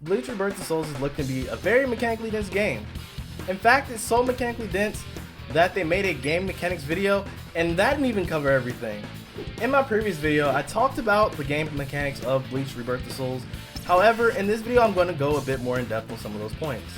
Bleach Rebirth of Souls is looking to be a very mechanically dense game. In fact, it's so mechanically dense that they made a game mechanics video, and that didn't even cover everything. In my previous video, I talked about the game mechanics of Bleach Rebirth of Souls. However, in this video, I'm going to go a bit more in depth on some of those points.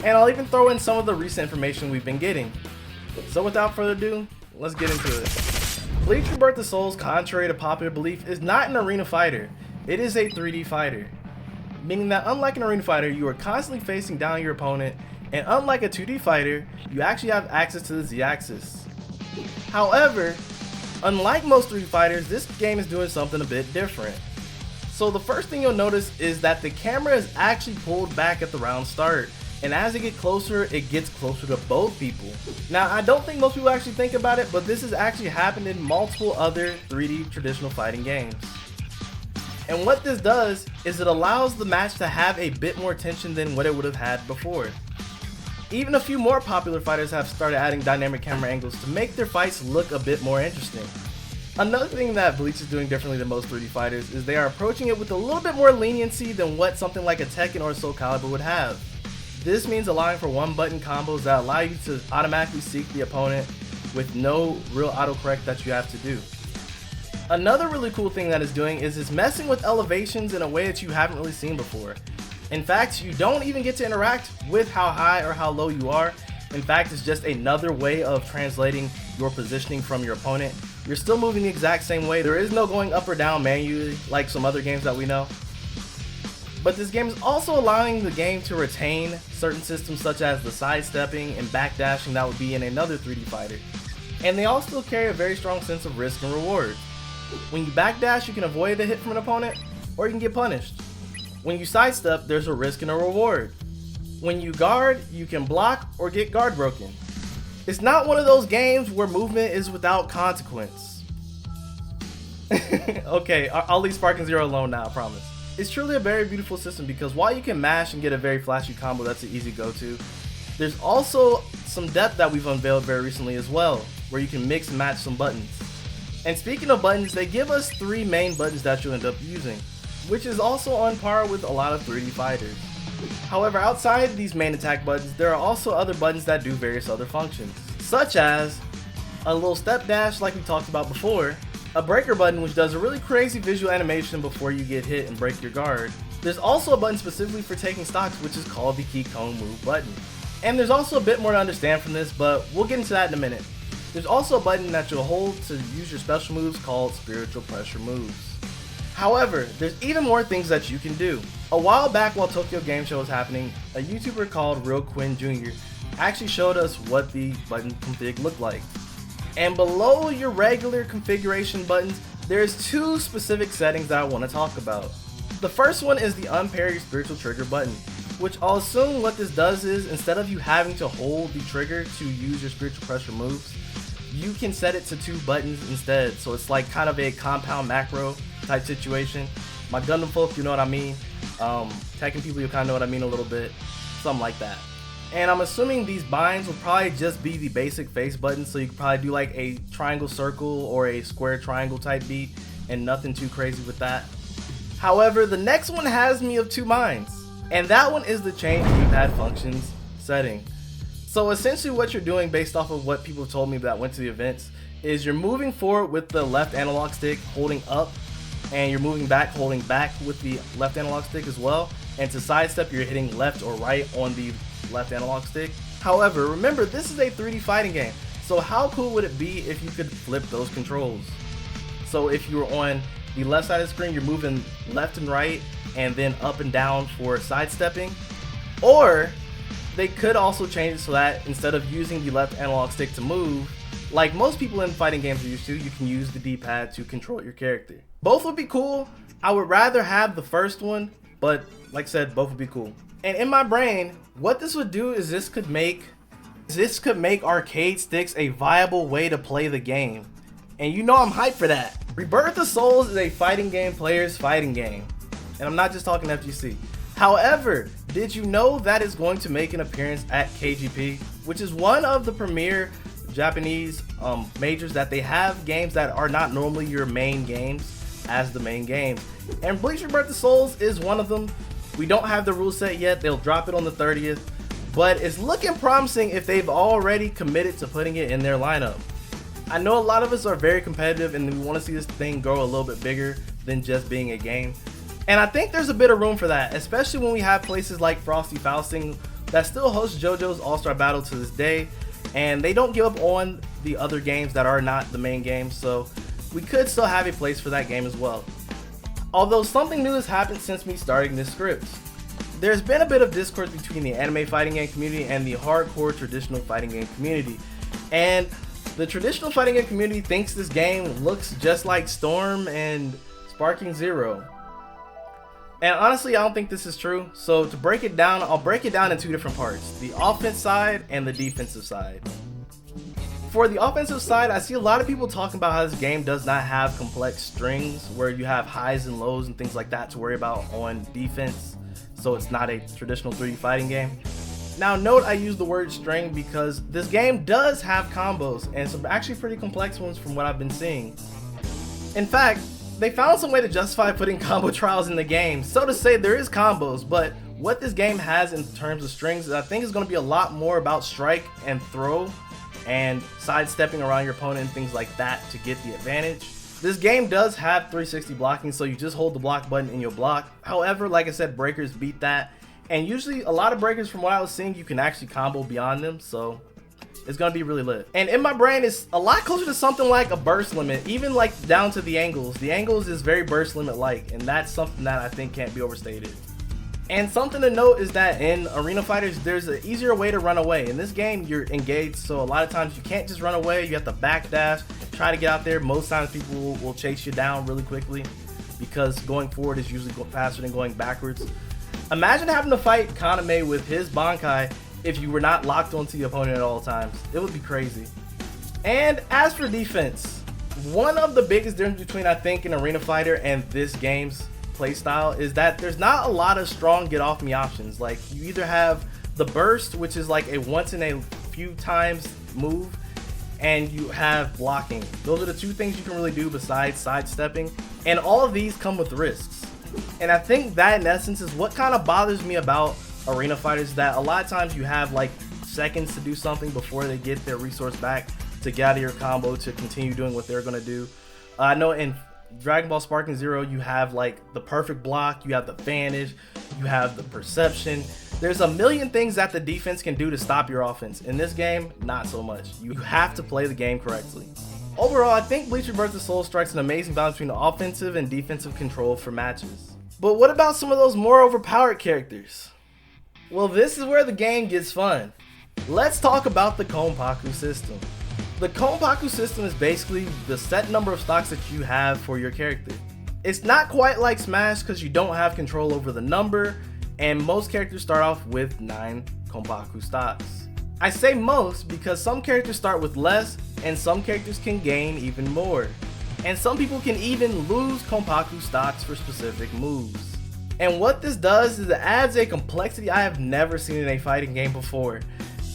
And I'll even throw in some of the recent information we've been getting. So without further ado, let's get into it. Bleach Rebirth of Souls, contrary to popular belief, is not an arena fighter. It is a 3D fighter. Meaning that unlike an arena fighter, you are constantly facing down your opponent, and unlike a 2D fighter, you actually have access to the Z-axis. However, unlike most 3D fighters, this game is doing something a bit different. So the first thing you'll notice is that the camera is actually pulled back at the round start, and as it gets closer, it gets closer to both people. Now, I don't think most people actually think about it, but this has actually happened in multiple other 3D traditional fighting games. And what this does is it allows the match to have a bit more tension than what it would have had before. Even a few more popular fighters have started adding dynamic camera angles to make their fights look a bit more interesting. Another thing that Bleach is doing differently than most 3D fighters is they are approaching it with a little bit more leniency than what something like a Tekken or a Soul Calibur would have. This means allowing for one button combos that allow you to automatically seek the opponent with no real autocorrect that you have to do. Another really cool thing that it's doing is it's messing with elevations in a way that you haven't really seen before. In fact, you don't even get to interact with how high or how low you are. In fact, it's just another way of translating your positioning from your opponent. You're still moving the exact same way. There is no going up or down manually like some other games that we know. But this game is also allowing the game to retain certain systems such as the sidestepping and backdashing that would be in another 3D fighter. And they all still carry a very strong sense of risk and reward. When you backdash, you can avoid a hit from an opponent, or you can get punished. When you sidestep, there's a risk and a reward. When you guard, you can block or get guard broken. It's not one of those games where movement is without consequence. Okay, I'll leave Sparking Zero alone now, I promise. It's truly a very beautiful system because while you can mash and get a very flashy combo that's an easy go-to, there's also some depth that we've unveiled very recently as well, where you can mix and match some buttons. And speaking of buttons, they give us 3 main buttons that you'll end up using, which is also on par with a lot of 3D fighters. However, outside these main attack buttons, there are also other buttons that do various other functions, such as a little step dash like we talked about before, a breaker button which does a really crazy visual animation before you get hit and break your guard. There's also a button specifically for taking stocks which is called the key cone move button. And there's also a bit more to understand from this, but we'll get into that in a minute. There's also a button that you'll hold to use your special moves called spiritual pressure moves. However, there's even more things that you can do. A while back while Tokyo Game Show was happening, a YouTuber called Real Quinn Jr. actually showed us what the button config looked like. And below your regular configuration buttons, there's 2 specific settings that I want to talk about. The first one is the unpair your spiritual trigger button, which I'll assume what this does is instead of you having to hold the trigger to use your spiritual pressure moves, you can set it to 2 buttons instead. So it's like kind of a compound macro type situation. My Gundam folk, you know what I mean. Tekken people, you kind of know what I mean a little bit. Something like that. And I'm assuming these binds will probably just be the basic face buttons, so you could probably do like a triangle circle or a square triangle type beat, and nothing too crazy with that. However, the next one has me of 2 minds, and that one is the change D-pad functions setting. So essentially what you're doing based off of what people told me that went to the events is you're moving forward with the left analog stick holding up, and you're moving back holding back with the left analog stick as well, and to sidestep you're hitting left or right on the left analog stick. However, remember this is a 3D fighting game, so how cool would it be if you could flip those controls? So if you were on the left side of the screen, you're moving left and right and then up and down for sidestepping. Or they could also change it so that instead of using the left analog stick to move, like most people in fighting games are used to, you can use the D-pad to control your character. Both would be cool. I would rather have the first one, but like I said, both would be cool. And in my brain, what this would do is this could make arcade sticks a viable way to play the game. And you know I'm hyped for that. Rebirth of Souls is a fighting game player's fighting game. And I'm not just talking FGC. However, did you know that is going to make an appearance at KGP, which is one of the premier Japanese majors that they have games that are not normally your main games as the main game. And Bleach Rebirth of Souls is one of them. We don't have the rule set yet, they'll drop it on the 30th, but it's looking promising if they've already committed to putting it in their lineup. I know a lot of us are very competitive and we want to see this thing grow a little bit bigger than just being a game. And I think there's a bit of room for that, especially when we have places like Frosty Fausting that still host JoJo's All-Star Battle to this day, and they don't give up on the other games that are not the main game, so we could still have a place for that game as well. Although something new has happened since me starting this script. There's been a bit of discourse between the anime fighting game community and the hardcore traditional fighting game community, and the traditional fighting game community thinks this game looks just like Storm and Sparking Zero. And honestly, I don't think this is true. So to break it down, I'll break it down in two different parts: the offense side and the defensive side. For the offensive side, I see a lot of people talking about how this game does not have complex strings where you have highs and lows and things like that to worry about on defense. So it's not a traditional 3D fighting game. Now note I use the word string because this game does have combos and some actually pretty complex ones from what I've been seeing. In fact, they found some way to justify putting combo trials in the game. So to say, there is combos, but what this game has in terms of strings is I think is going to be a lot more about strike and throw and sidestepping around your opponent and things like that to get the advantage. This game does have 360 blocking, so you just hold the block button and you'll block. However, like I said, breakers beat that. And usually a lot of breakers from what I was seeing, you can actually combo beyond them, so it's gonna be really lit. And in my brain, it's a lot closer to something like a burst limit, even like down to the angles. The angles is very burst limit like, and that's something that I think can't be overstated. And something to note is that in Arena Fighters, there's an easier way to run away. In this game, you're engaged, so a lot of times you can't just run away. You have to backdash, try to get out there. Most times people will chase you down really quickly because going forward is usually faster than going backwards. Imagine having to fight Kaname with his Bankai if you were not locked onto the opponent at all times. It would be crazy. And as for defense, one of the biggest differences between I think an Arena Fighter and this game's playstyle is that there's not a lot of strong get off me options. Like you either have the burst, which is like a once in a few times move, and you have blocking. Those are the two things you can really do besides sidestepping, and all of these come with risks. And I think that in essence is what kind of bothers me about Arena Fighters, that a lot of times you have like seconds to do something before they get their resource back to get out of your combo to continue doing what they're going to do. I know in Dragon Ball Sparking Zero you have like the perfect block, you have the vanish, you have the perception. There's a million things that the defense can do to stop your offense. In this game, not so much. You have to play the game correctly. Overall, I think Bleach Rebirth of Souls strikes an amazing balance between the offensive and defensive control for matches. But what about some of those more overpowered characters? Well, this is where the game gets fun. Let's talk about the Konpaku system. The Konpaku system is basically the set number of stocks that you have for your character. It's not quite like Smash because you don't have control over the number, and most characters start off with 9 Konpaku stocks. I say most because some characters start with less and some characters can gain even more. And some people can even lose Konpaku stocks for specific moves. And what this does is it adds a complexity I have never seen in a fighting game before.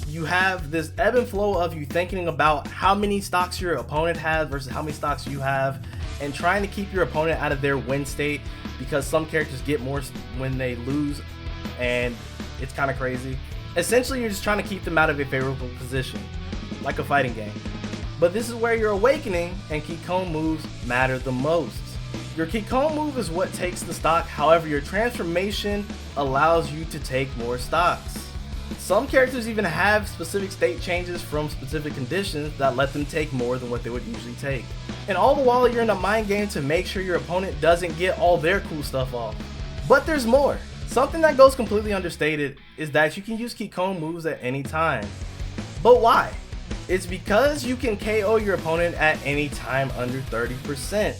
You have this ebb and flow of you thinking about how many stocks your opponent has versus how many stocks you have, and trying to keep your opponent out of their win state because some characters get more when they lose, and it's kind of crazy. Essentially, you're just trying to keep them out of a favorable position, like a fighting game. But this is where your awakening and Kikon moves matter the most. Your Kikon move is what takes the stock, however your transformation allows you to take more stocks. Some characters even have specific state changes from specific conditions that let them take more than what they would usually take. And all the while you're in a mind game to make sure your opponent doesn't get all their cool stuff off. But there's more. Something that goes completely understated is that you can use Kikon moves at any time. But why? It's because you can KO your opponent at any time under 30%.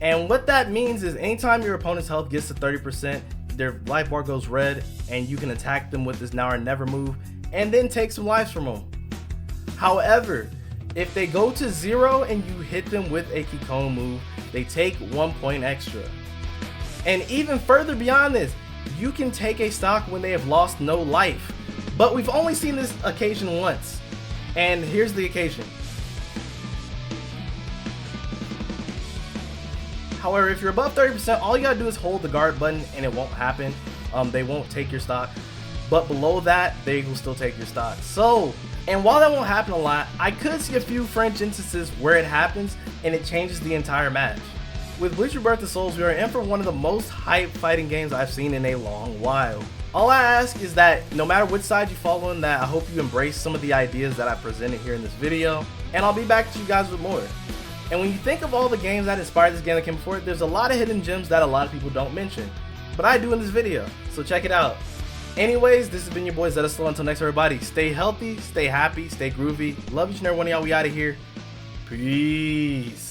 And what that means is anytime your opponent's health gets to 30%, their life bar goes red, and you can attack them with this now or never move and then take some lives from them. However, if they go to 0 and you hit them with a Kikon move, they take 1 point extra. And even further beyond this, you can take a stock when they have lost no life. But we've only seen this occasion once. And here's the occasion. However, if you're above 30%, all you gotta do is hold the guard button and it won't happen. They won't take your stock, but below that, they will still take your stock. So, and while that won't happen a lot, I could see a few French instances where it happens and it changes the entire match. With Bleach Rebirth of Souls, we are in for one of the most hype fighting games I've seen in a long while. All I ask is that no matter which side you follow in that, I hope you embrace some of the ideas that I presented here in this video, and I'll be back to you guys with more. And when you think of all the games that inspired this game that came before it, there's a lot of hidden gems that a lot of people don't mention, but I do in this video, so check it out. Anyways, this has been your boy Zeta. Until next, everybody, stay healthy, stay happy, stay groovy. Love each and every one of y'all. We out of here. Peace.